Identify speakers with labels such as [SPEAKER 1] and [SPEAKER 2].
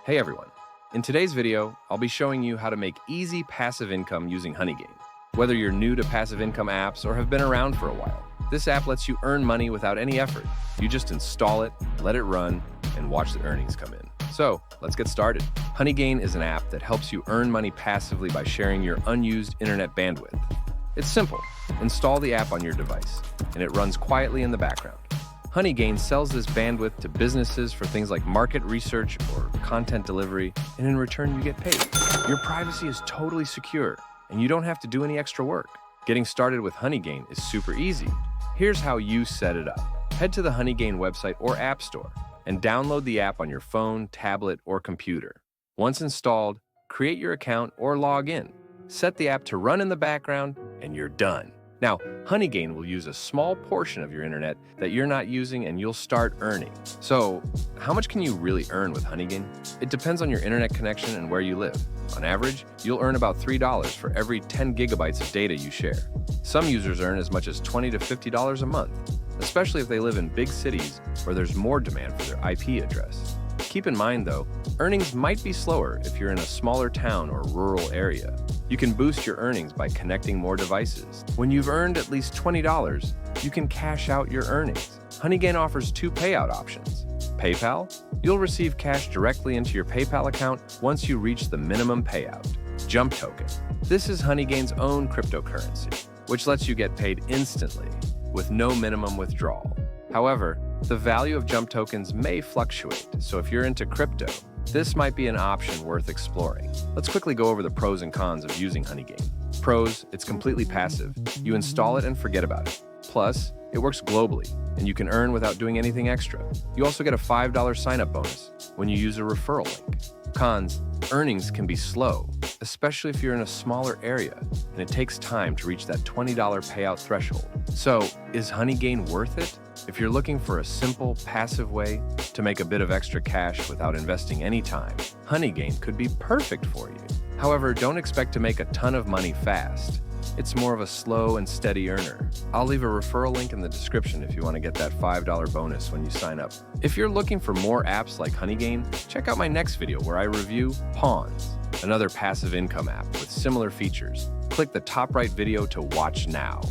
[SPEAKER 1] Hey everyone. In today's video, I'll be showing you how to make easy passive income using Honeygain. Whether you're new to passive income apps or have been around for a while, this app lets you earn money without any effort. You just install it, let it run, and watch the earnings come in. So, let's get started. Honeygain is an app that helps you earn money passively by sharing your unused internet bandwidth. It's simple. Install the app on your device, and it runs quietly in the background. Honeygain sells this bandwidth to businesses for things like market research or content delivery, and in return you get paid. Your privacy is totally secure, and you don't have to do any extra work. Getting started with Honeygain is super easy. Here's how you set it up. Head to the Honeygain website or app store and download the app on your phone, tablet, or computer. Once installed, create your account or log in. Set the app to run in the background, and you're done. Now, Honeygain will use a small portion of your internet that you're not using and you'll start earning. So, how much can you really earn with Honeygain? It depends on your internet connection and where you live. On average, you'll earn about $3 for every 10 gigabytes of data you share. Some users earn as much as $20 to $50 a month, especially if they live in big cities where there's more demand for their IP address. Keep in mind, though, earnings might be slower if you're in a smaller town or rural area. You can boost your earnings by connecting more devices. When you've earned at least $20, you can cash out your earnings. Honeygain offers two payout options. PayPal, you'll receive cash directly into your PayPal account once you reach the minimum payout. Jump Token, this is Honeygain's own cryptocurrency, which lets you get paid instantly with no minimum withdrawal. However, the value of Jump Tokens may fluctuate, so if you're into crypto, this might be an option worth exploring. Let's quickly go over the pros and cons of using Honeygain. Pros, it's completely passive. You install it and forget about it. Plus, it works globally, and you can earn without doing anything extra. You also get a $5 sign-up bonus when you use a referral link. Cons, earnings can be slow, especially if you're in a smaller area, and it takes time to reach that $20 payout threshold. So, is Honeygain worth it? If you're looking for a simple, passive way to make a bit of extra cash without investing any time, Honeygain could be perfect for you. However, don't expect to make a ton of money fast. It's more of a slow and steady earner. I'll leave a referral link in the description if you want to get that $5 bonus when you sign up. If you're looking for more apps like Honeygain, check out my next video where I review Pawns, another passive income app with similar features. Click the top right video to watch now.